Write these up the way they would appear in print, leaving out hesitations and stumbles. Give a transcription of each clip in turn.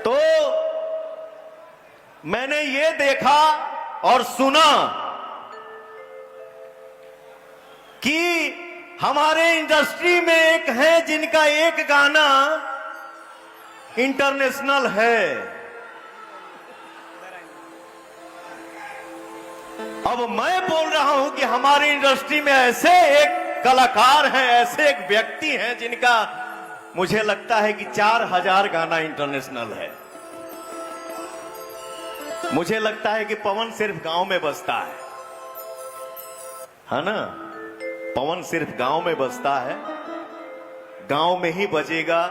तो मैंने ये देखा और सुना कि हमारे इंडस्ट्री में एक है जिनका एक गाना इंटरनेशनल है। अब मैं बोल रहा हूं कि हमारी इंडस्ट्री में ऐसे एक कलाकार हैं, ऐसे एक व्यक्ति हैं जिनका मुझे लगता है कि 4000 गाना इंटरनेशनल है। मुझे लगता है कि पवन सिर्फ गांव में बजता है ना? पवन सिर्फ गांव में बजता है, गांव में ही बजेगा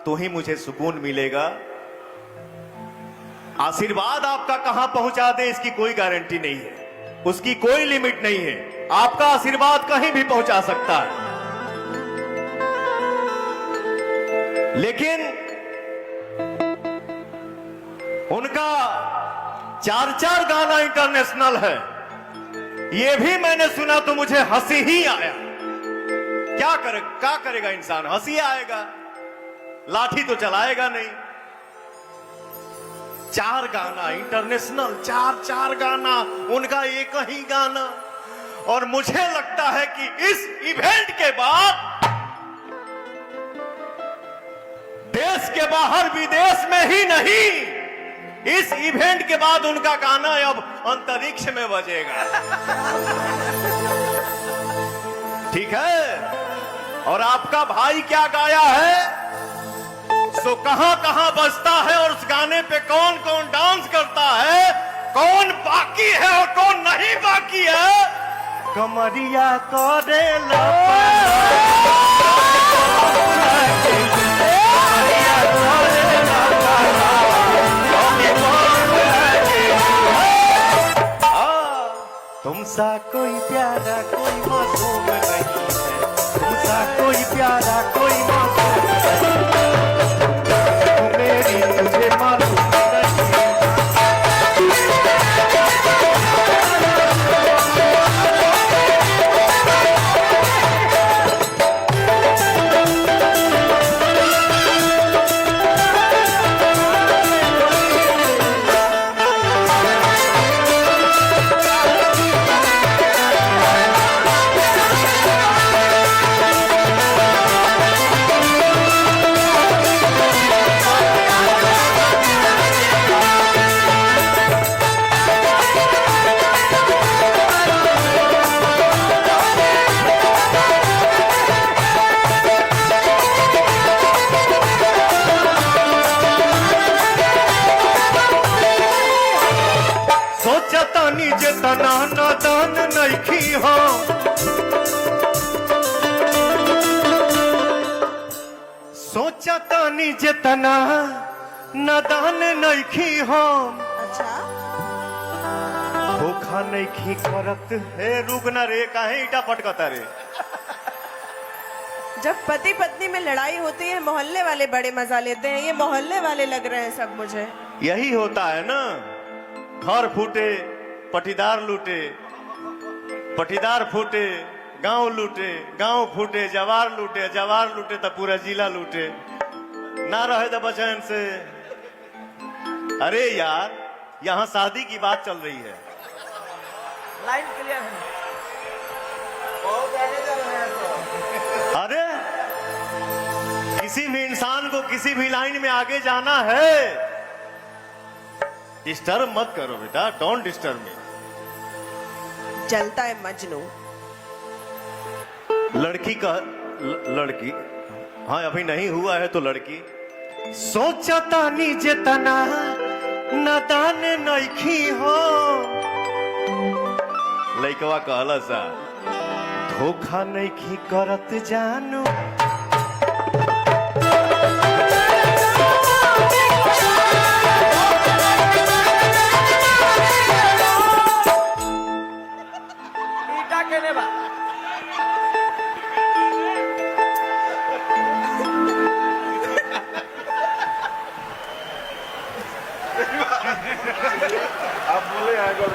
तो ही मुझे सुकून मिलेगा। आशीर्वाद आपका कहां पहुंचा दे इसकी कोई गारंटी नहीं है, उसकी कोई लिमिट नहीं है। आपका आशीर्वाद कहीं भी पहुंचा सकता है, लेकिन उनका 4 गाना इंटरनेशनल है। यह भी मैंने सुना तो मुझे हंसी ही आया। क्या करेगा इंसान? हंसी आएगा, लाठी तो चलाएगा नहीं। 4 गाना इंटरनेशनल, 4 गाना, उनका एक ही गाना। और मुझे लगता है कि इस इवेंट के बाद देश के बाहर विदेश में ही नहीं, इस इवेंट के बाद उनका गाना अब अंतरिक्ष में बजेगा। ठीक है? और आपका भाई क्या गाया है, सो कहां कहां बजता है और उस गाने पे कौन कौन डांस करता है, कौन बाकी है और कौन नहीं बाकी है। कमरिया करे तुमसा कोई प्यारा कोई मासूम नहीं है, तुमसा कोई प्यारा कोई मासूम नहीं, मेरी तुझे मालूम तना नादान नइखी हो, सोचा तानी जितना नादान नइखी हो। अच्छा, धोखा नइखी करत है, रुकना रे, काहे ईटा पटकता रे। जब पति पत्नी में लड़ाई होती है मोहल्ले वाले बड़े मजा लेते हैं, ये मोहल्ले वाले लग रहे हैं सब मुझे। यही होता है ना, घर फूटे पटीदार लूटे, पटीदार फूटे गांव लूटे, गांव फूटे जवार लूटे, जवार लूटे तो पूरा जिला लूटे। ना रहे तो बचन से। अरे यार, यहां शादी की बात चल रही है। लाइन क्लियर है, बहुत आगे चल रहे हैं तो। अरे किसी भी इंसान को किसी भी लाइन में आगे जाना है, डिस्टर्ब मत करो बेटा, डोंट डिस्टर्ब मी। जलता है मजनू। लड़की का लड़की, हाँ अभी नहीं हुआ है तो लड़की। सोचा तानी जितना नादान नइखी हो, लइकवा कहला सा धोखा नइखी करत जानू। ईटा केने बा आप बोले आगे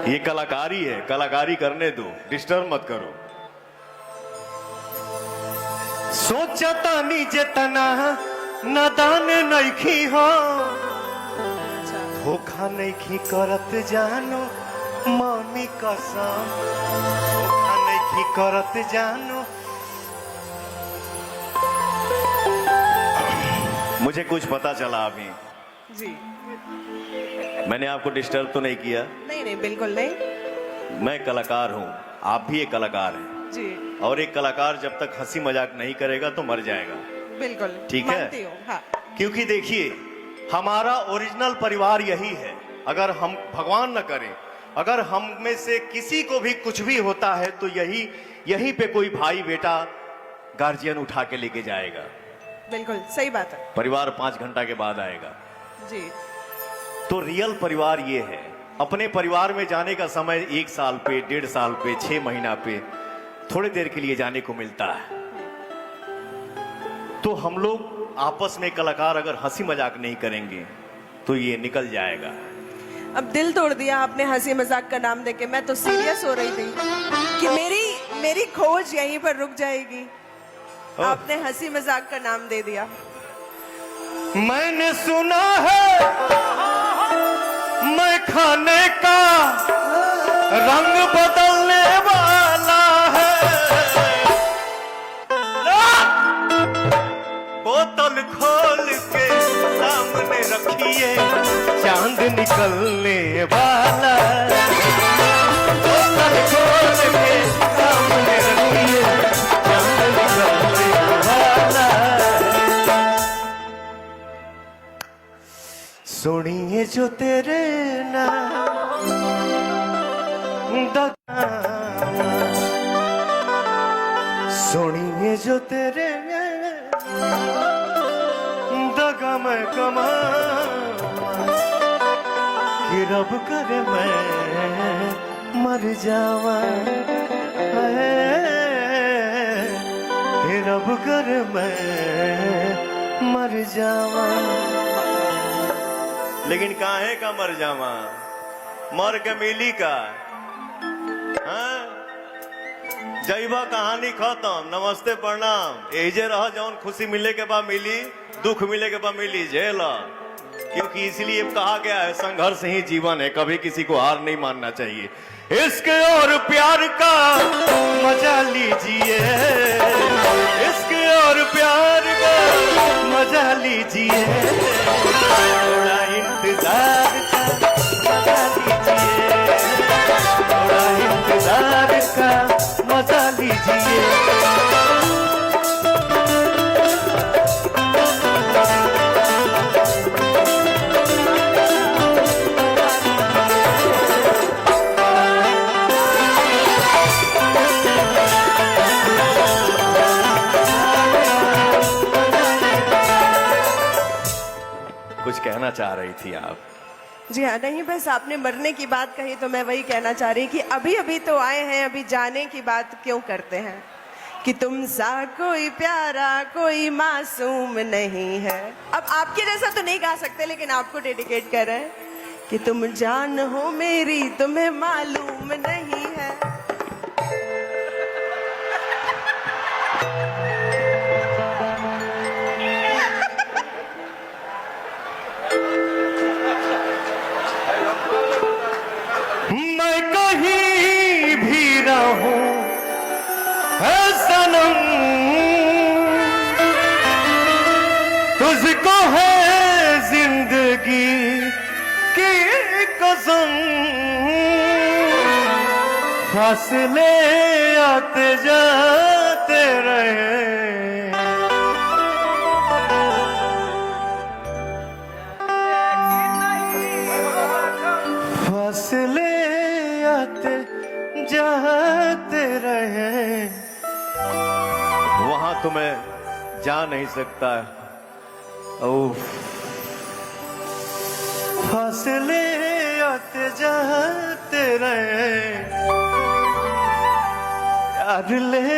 ये कलाकारी है, कलाकारी करने दो, डिस्टर्ब मत करो। सोचता नी जितना नादान नइखी हो, धोखा नइखी करत जानो मम्मी कसम, धोखा नइखी करत जानो। मुझे कुछ पता चला अभी। जी मैंने आपको डिस्टर्ब तो नहीं किया? नहीं नहीं, बिल्कुल नहीं। मैं कलाकार हूं, आप भी एक कलाकार हैं जी और एक कलाकार जब तक हंसी मजाक नहीं करेगा तो मर जाएगा। बिल्कुल ठीक है? मानती हूँ, हाँ। क्योंकि देखिए, हमारा ओरिजिनल परिवार यही है। अगर हम, भगवान न करे, अगर हम में से किसी को भी कुछ भी होता है तो यही पे कोई भाई बेटा गार्जियन उठा के लेके जाएगा। बिल्कुल सही बात है। परिवार 5 घंटा के बाद आएगा। जी तो रियल परिवार ये है। अपने परिवार में जाने का समय 1 साल पे, 1.5 साल पे, 6 महीना पे, थोड़ी देर के लिए जाने को मिलता है। तो हम लोग आपस में कलाकार अगर हंसी मजाक नहीं करेंगे तो ये निकल जाएगा। अब दिल तोड़ दिया आपने हंसी मजाक का नाम देके। मैं तो सीरियस हो रही थी कि मेरी खोज यहीं पर रुक जाएगी। आपने हंसी मजाक का नाम दे दिया। मैंने सुना है मैं खाने का रंग बदलने वाला है, बोतल खोल के सामने रखिए चांद निकलने वाला है, बोतल खोल के सामने रखिए चांद निकलने वाला है। सुनिए जो तेरे नाम दगा, सुनिए जो तेरे दगा मैं कमा, कि रब करे मैं मर जावा, कि रब करे मैं मर जावा। लेकिन काहे का मर जावा, मर के मिली का? हाँ? जैबा कहानी खत्म, नमस्ते प्रणाम। एजे रह जौन खुशी मिले के बाद मिली, दुख मिले के बाद मिली, झेला। क्योंकि इसलिए कहा गया है संघर्ष ही जीवन है, कभी किसी को हार नहीं मानना चाहिए। इश्क और प्यार का मजा लीजिए, इश्क और प्यार का मजा लीजिए, थोड़ा इंतजार का मजा लीजिए, थोड़ा इंतजार का मजा लीजिए। कुछ कहना चाह रही थी आप? जी हाँ, नहीं बस आपने मरने की बात कही तो मैं वही कहना चाह रही कि अभी अभी तो आए हैं, अभी जाने की बात क्यों करते हैं? कि तुम सा कोई प्यारा कोई मासूम नहीं है। अब आपके जैसा तो नहीं गा सकते, लेकिन आपको डेडिकेट कर रहे हैं कि तुम जान हो मेरी तुम्हें मालूम नहीं है। मैं कहीं भी रहूं है सनम, तुझको है जिंदगी की कसम, फासले आते जाते रहे, फासले आते जाते रहे। वहां तो मैं जा नहीं सकता, ओह, फासले आते जाते रहे, यार ले